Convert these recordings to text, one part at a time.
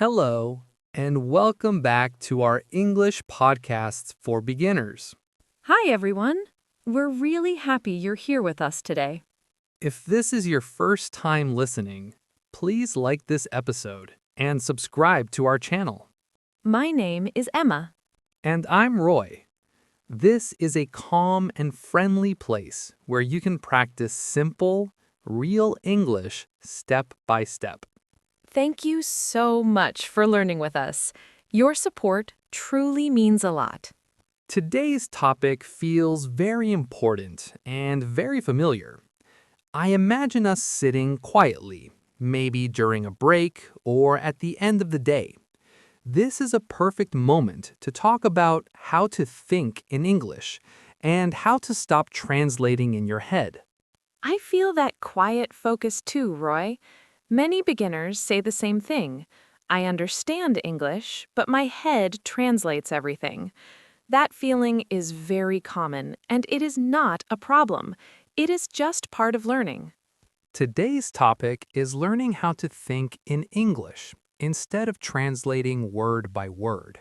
Hello, and welcome back to our English podcasts for beginners. Hi, everyone. We're really happy you're here with us today. If this is your first time listening, please like this episode and subscribe to our channel. My name is Emma. And I'm Roy. This is a calm and friendly place where you can practice simple, real English step by step. Thank you so much for learning with us. Your support truly means a lot. Today's topic feels very important and very familiar. I imagine us sitting quietly, maybe during a break or at the end of the day. This is a perfect moment to talk about how to think in English and how to stop translating in your head. I feel that quiet focus too, Roy. Many beginners say the same thing. I understand English, but my head translates everything. That feeling is very common, and it is not a problem. It is just part of learning. Today's topic is learning how to think in English instead of translating word by word.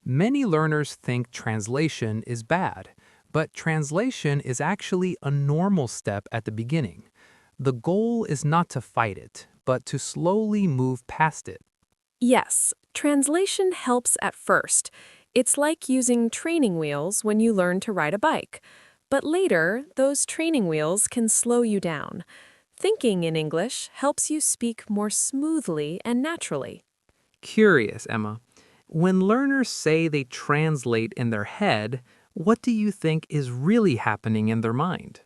Many learners think translation is bad, but translation is actually a normal step at the beginning. The goal is not to fight it, but to slowly move past it. Yes, translation helps at first. It's like using training wheels when you learn to ride a bike. But later, those training wheels can slow you down. Thinking in English helps you speak more smoothly and naturally. Curious, Emma. When learners say they translate in their head, what do you think is really happening in their mind?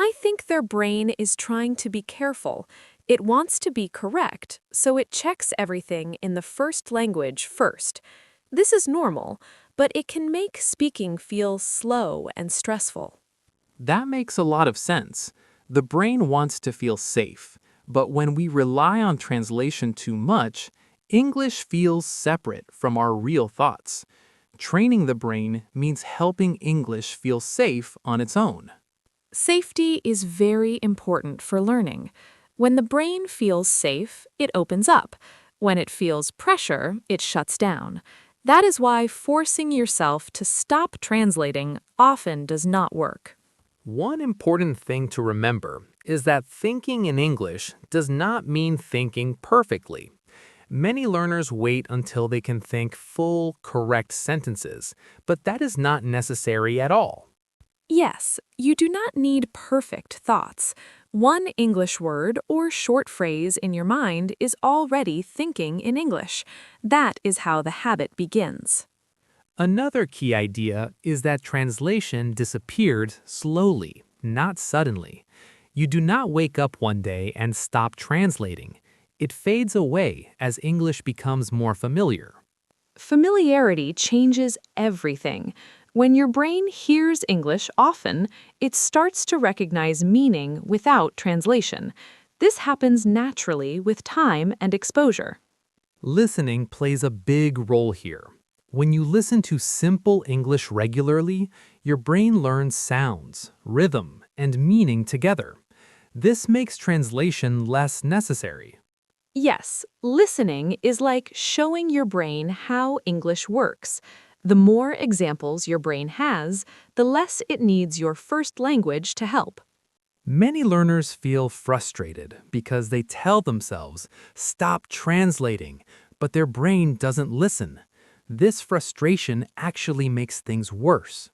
I think their brain is trying to be careful. It wants to be correct, so it checks everything in the first language first. This is normal, but it can make speaking feel slow and stressful. That makes a lot of sense. The brain wants to feel safe, but when we rely on translation too much, English feels separate from our real thoughts. Training the brain means helping English feel safe on its own. Safety is very important for learning. When the brain feels safe, it opens up. When it feels pressure, it shuts down. That is why forcing yourself to stop translating often does not work. One important thing to remember is that thinking in English does not mean thinking perfectly. Many learners wait until they can think full, correct sentences, but that is not necessary at all. Yes, you do not need perfect thoughts. One English word or short phrase in your mind is already thinking in English. That is how the habit begins. Another key idea is that translation disappeared slowly, not suddenly. You do not wake up one day and stop translating. It fades away as English becomes more familiar. Familiarity changes everything. When your brain hears English often, it starts to recognize meaning without translation. This happens naturally with time and exposure. Listening plays a big role here. When you listen to simple English regularly, your brain learns sounds, rhythm, and meaning together. This makes translation less necessary. Yes, listening is like showing your brain how English works. The more examples your brain has, the less it needs your first language to help. Many learners feel frustrated because they tell themselves, stop translating, but their brain doesn't listen. This frustration actually makes things worse.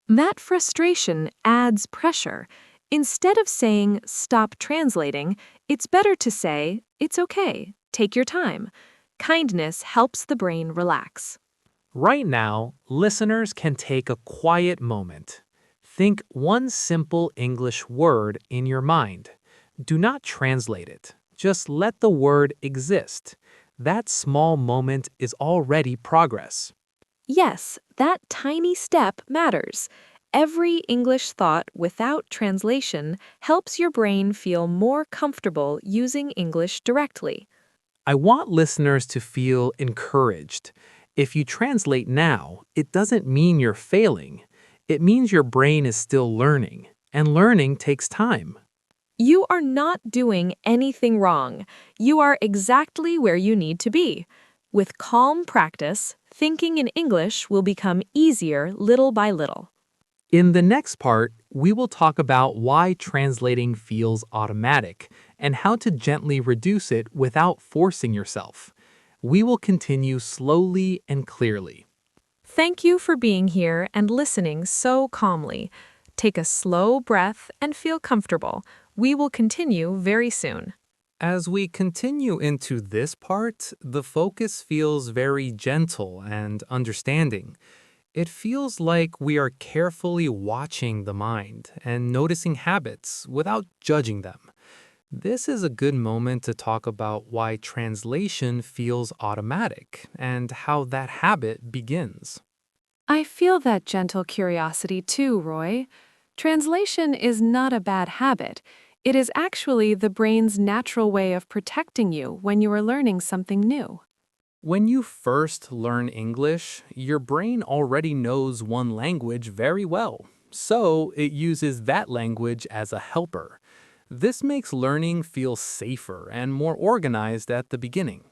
That frustration adds pressure. Instead of saying, stop translating, it's better to say, it's okay, take your time. Kindness helps the brain relax. Right now, listeners can take a quiet moment. Think one simple English word in your mind. Do not translate it. Just let the word exist. That small moment is already progress. Yes, that tiny step matters. Every English thought without translation helps your brain feel more comfortable using English directly. I want listeners to feel encouraged. If you translate now, it doesn't mean you're failing. It means your brain is still learning, and learning takes time. You are not doing anything wrong. You are exactly where you need to be. With calm practice, thinking in English will become easier little by little. In the next part, we will talk about why translating feels automatic and how to gently reduce it without forcing yourself. We will continue slowly and clearly. Thank you for being here and listening so calmly. Take a slow breath and feel comfortable. We will continue very soon. As we continue into this part, the focus feels very gentle and understanding. It feels like we are carefully watching the mind and noticing habits without judging them. This is a good moment to talk about why translation feels automatic and how that habit begins. I feel that gentle curiosity too, Roy. Translation is not a bad habit. It is actually the brain's natural way of protecting you when you are learning something new. When you first learn English, your brain already knows one language very well, so it uses that language as a helper. This makes learning feel safer and more organized at the beginning.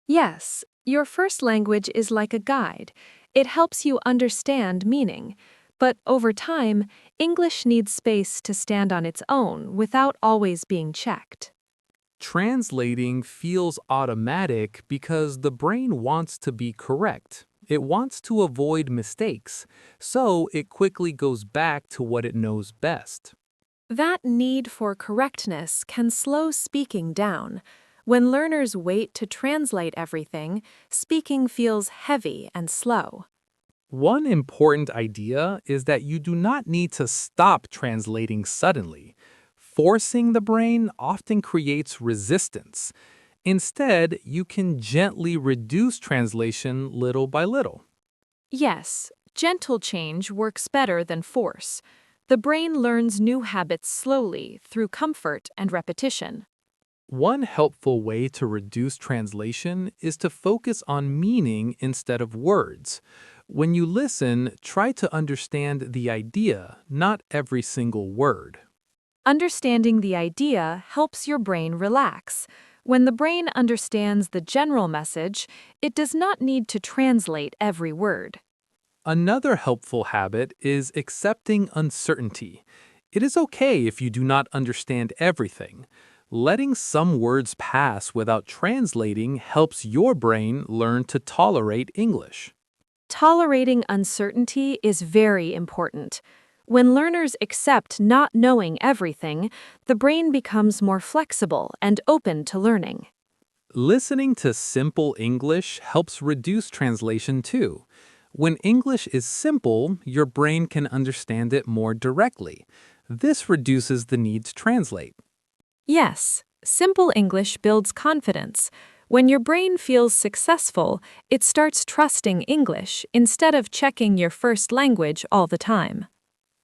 Yes, your first language is like a guide. It helps you understand meaning. But over time, English needs space to stand on its own without always being checked. Translating feels automatic because the brain wants to be correct. It wants to avoid mistakes, so it quickly goes back to what it knows best. That need for correctness can slow speaking down. When learners wait to translate everything, speaking feels heavy and slow. One important idea is that you do not need to stop translating suddenly. Forcing the brain often creates resistance. Instead, you can gently reduce translation little by little. Yes, gentle change works better than force. The brain learns new habits slowly through comfort and repetition. One helpful way to reduce translation is to focus on meaning instead of words. When you listen, try to understand the idea, not every single word. Understanding the idea helps your brain relax. When the brain understands the general message, it does not need to translate every word. Another helpful habit is accepting uncertainty. It is okay if you do not understand everything. Letting some words pass without translating helps your brain learn to tolerate English. Tolerating uncertainty is very important. When learners accept not knowing everything, the brain becomes more flexible and open to learning. Listening to simple English helps reduce translation too. When English is simple, your brain can understand it more directly. This reduces the need to translate. Yes, simple English builds confidence. When your brain feels successful, it starts trusting English instead of checking your first language all the time.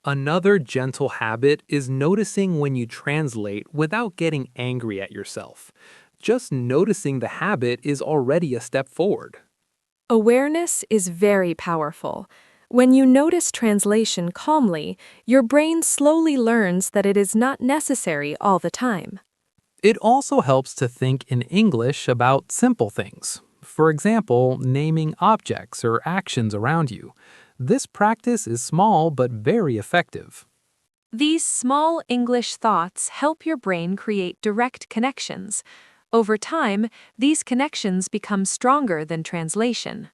Another gentle habit is noticing when you translate without getting angry at yourself. Just noticing the habit is already a step forward. Awareness is very powerful. When you notice translation calmly, your brain slowly learns that it is not necessary all the time. It also helps to think in English about simple things. For example, naming objects or actions around you. This practice is small but very effective. These small English thoughts help your brain create direct connections. Over time, these connections become stronger than translation.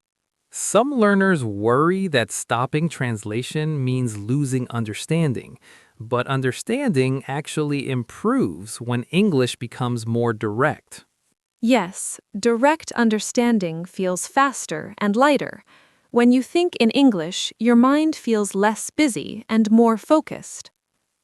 Some learners worry that stopping translation means losing understanding, but understanding actually improves when English becomes more direct. Yes, direct understanding feels faster and lighter. When you think in English, your mind feels less busy and more focused.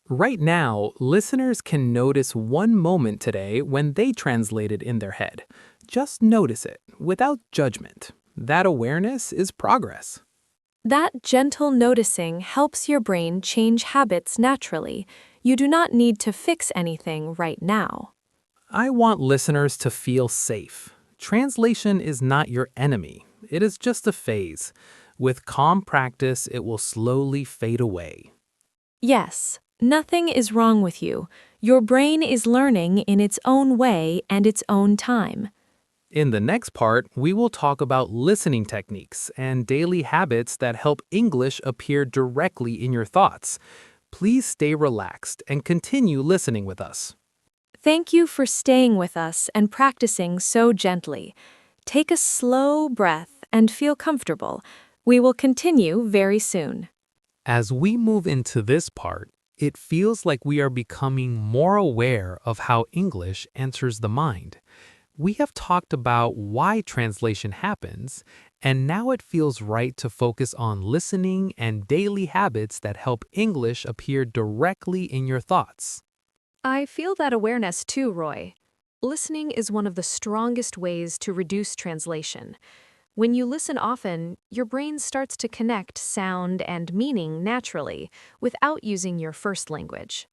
Right now, listeners can notice one moment today when they translated in their head. Just notice it without judgment. That awareness is progress. That gentle noticing helps your brain change habits naturally. You do not need to fix anything right now. I want listeners to feel safe. Translation is not your enemy, it is just a phase. With calm practice, it will slowly fade away. Yes, nothing is wrong with you. Your brain is learning in its own way and its own time. In the next part, we will talk about listening techniques and daily habits that help English appear directly in your thoughts. Please stay relaxed and continue listening with us. Thank you for staying with us and practicing so gently. Take a slow breath and feel comfortable. We will continue very soon. As we move into this part, it feels like we are becoming more aware of how English enters the mind. We have talked about why translation happens, and now it feels right to focus on listening and daily habits that help English appear directly in your thoughts. I feel that awareness too, Roy. Listening is one of the strongest ways to reduce translation. When you listen often, your brain starts to connect sound and meaning naturally without using your first language.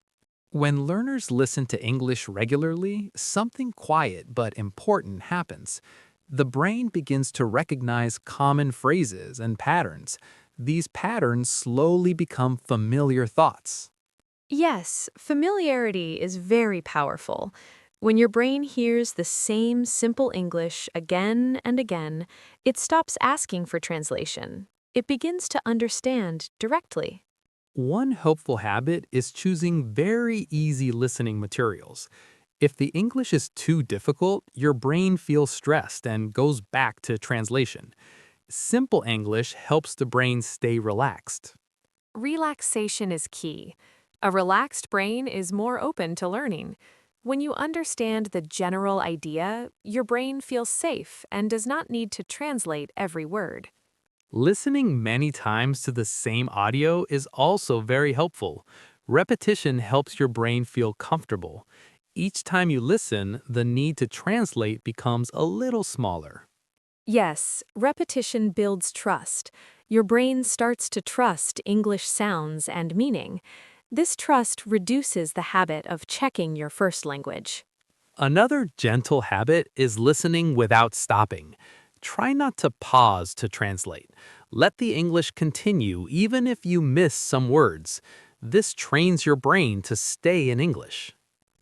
When learners listen to English regularly, something quiet but important happens. The brain begins to recognize common phrases and patterns. These patterns slowly become familiar thoughts. Yes, familiarity is very powerful. When your brain hears the same simple English again and again, it stops asking for translation. It begins to understand directly. One helpful habit is choosing very easy listening materials. If the English is too difficult, your brain feels stressed and goes back to translation. Simple English helps the brain stay relaxed. Relaxation is key. A relaxed brain is more open to learning. When you understand the general idea, your brain feels safe and does not need to translate every word. Listening many times to the same audio is also very helpful. Repetition helps your brain feel comfortable. Each time you listen, the need to translate becomes a little smaller. Yes, repetition builds trust. Your brain starts to trust English sounds and meaning. This trust reduces the habit of checking your first language. Another gentle habit is listening without stopping. Try not to pause to translate. Let the English continue even if you miss some words. This trains your brain to stay in English.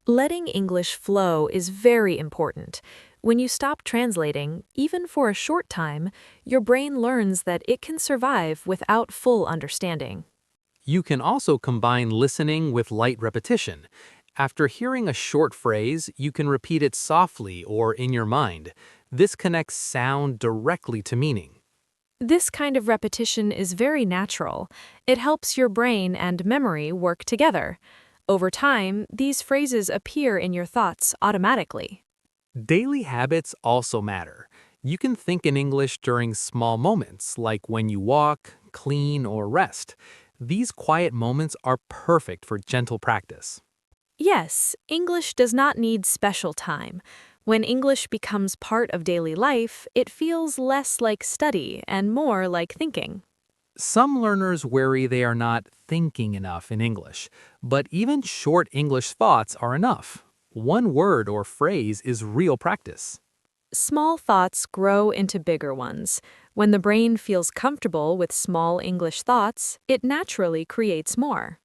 Letting English flow is very important. When you stop translating, even for a short time, your brain learns that it can survive without full understanding. You can also combine listening with light repetition. After hearing a short phrase, you can repeat it softly or in your mind. This connects sound directly to meaning. This kind of repetition is very natural. It helps your brain and memory work together. Over time, these phrases appear in your thoughts automatically. Daily habits also matter. You can think in English during small moments, like when you walk, clean, or rest. These quiet moments are perfect for gentle practice. Yes, English does not need special time. When English becomes part of daily life, it feels less like study and more like thinking. Some learners worry they are not thinking enough in English, but even short English thoughts are enough. One word or phrase is real practice. Small thoughts grow into bigger ones. When the brain feels comfortable with small English thoughts, it naturally creates more.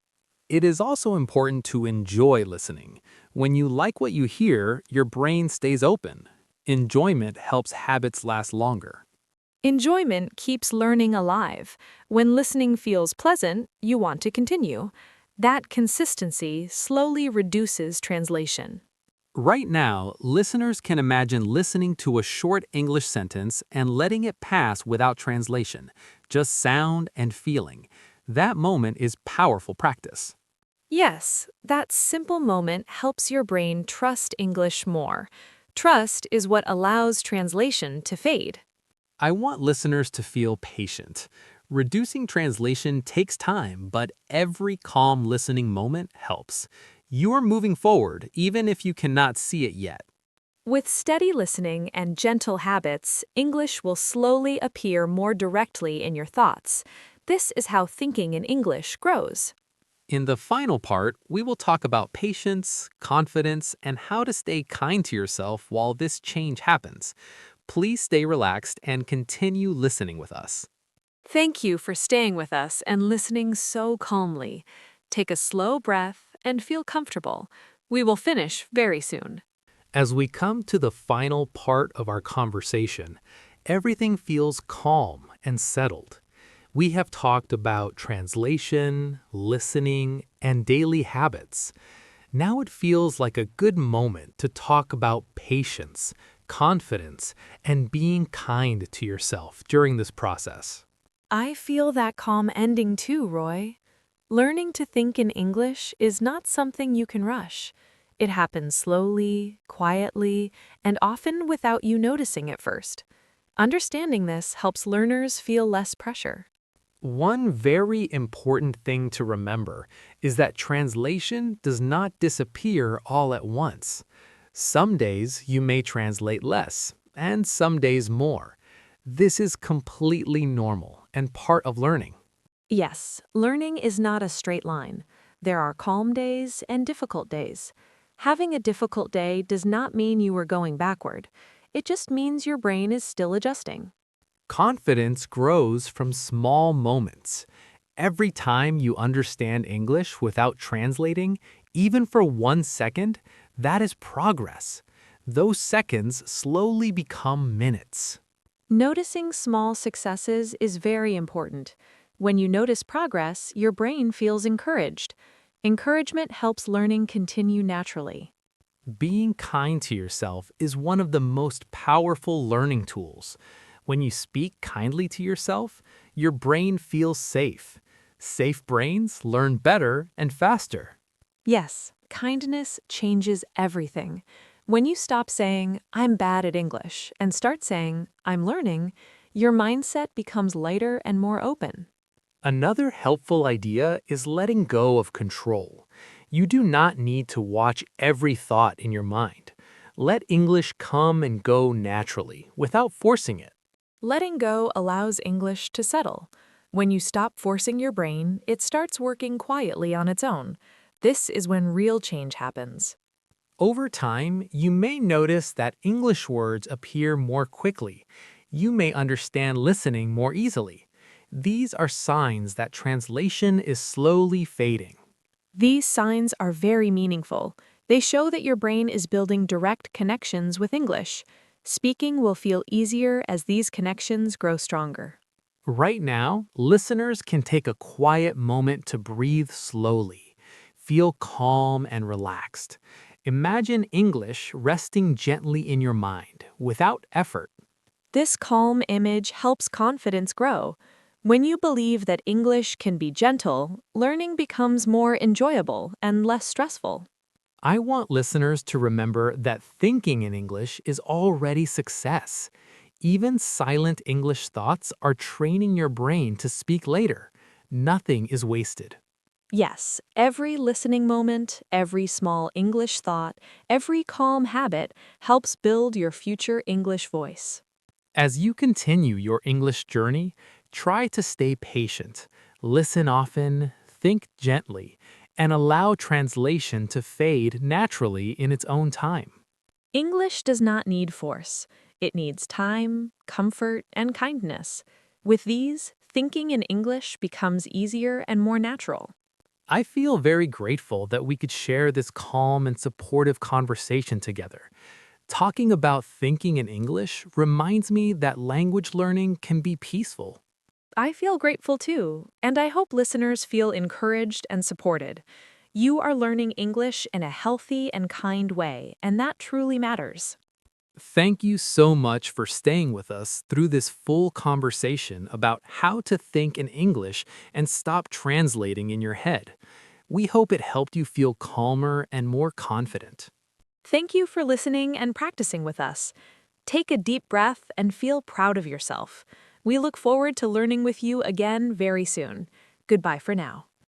It is also important to enjoy listening. When you like what you hear, your brain stays open. Enjoyment helps habits last longer. Enjoyment keeps learning alive. When listening feels pleasant, you want to continue. That consistency slowly reduces translation. Right now, listeners can imagine listening to a short English sentence and letting it pass without translation, just sound and feeling. That moment is powerful practice. Yes, that simple moment helps your brain trust English more. Trust is what allows translation to fade. I want listeners to feel patient. Reducing translation takes time, but every calm listening moment helps. You are moving forward, even if you cannot see it yet. With steady listening and gentle habits, English will slowly appear more directly in your thoughts. This is how thinking in English grows. In the final part, we will talk about patience, confidence, and how to stay kind to yourself while this change happens. Please stay relaxed and continue listening with us. Thank you for staying with us and listening so calmly. Take a slow breath and feel comfortable. We will finish very soon. As we come to the final part of our conversation, everything feels calm and settled. We have talked about translation, listening, and daily habits. Now it feels like a good moment to talk about patience, confidence, and being kind to yourself during this process. I feel that calm ending too, Roy. Learning to think in English is not something you can rush. It happens slowly, quietly, and often without you noticing at first. Understanding this helps learners feel less pressure. One very important thing to remember is that translation does not disappear all at once. Some days you may translate less, and some days more. This is completely normal and part of learning. Yes, learning is not a straight line. There are calm days and difficult days. Having a difficult day does not mean you are going backward. It just means your brain is still adjusting. Confidence grows from small moments. Every time you understand English without translating, even for 1 second, that is progress. Those seconds slowly become minutes. Noticing small successes is very important. When you notice progress, your brain feels encouraged. Encouragement helps learning continue naturally. Being kind to yourself is one of the most powerful learning tools. When you speak kindly to yourself, your brain feels safe. Safe brains learn better and faster. Yes, kindness changes everything. When you stop saying, I'm bad at English, and start saying, I'm learning, your mindset becomes lighter and more open. Another helpful idea is letting go of control. You do not need to watch every thought in your mind. Let English come and go naturally without forcing it. Letting go allows English to settle. When you stop forcing your brain, it starts working quietly on its own. This is when real change happens. Over time, you may notice that English words appear more quickly. You may understand listening more easily. These are signs that translation is slowly fading. These signs are very meaningful. They show that your brain is building direct connections with English. Speaking will feel easier as these connections grow stronger. Right now, listeners can take a quiet moment to breathe slowly. Feel calm and relaxed. Imagine English resting gently in your mind without effort. This calm image helps confidence grow. When you believe that English can be gentle, learning becomes more enjoyable and less stressful. I want listeners to remember that thinking in English is already success. Even silent English thoughts are training your brain to speak later. Nothing is wasted. Yes, every listening moment, every small English thought, every calm habit helps build your future English voice. As you continue your English journey, try to stay patient, listen often, think gently, and allow translation to fade naturally in its own time. English does not need force. It needs time, comfort, and kindness. With these, thinking in English becomes easier and more natural. I feel very grateful that we could share this calm and supportive conversation together. Talking about thinking in English reminds me that language learning can be peaceful. I feel grateful too, and I hope listeners feel encouraged and supported. You are learning English in a healthy and kind way, and that truly matters. Thank you so much for staying with us through this full conversation about how to think in English and stop translating in your head. We hope it helped you feel calmer and more confident. Thank you for listening and practicing with us. Take a deep breath and feel proud of yourself. We look forward to learning with you again very soon. Goodbye for now.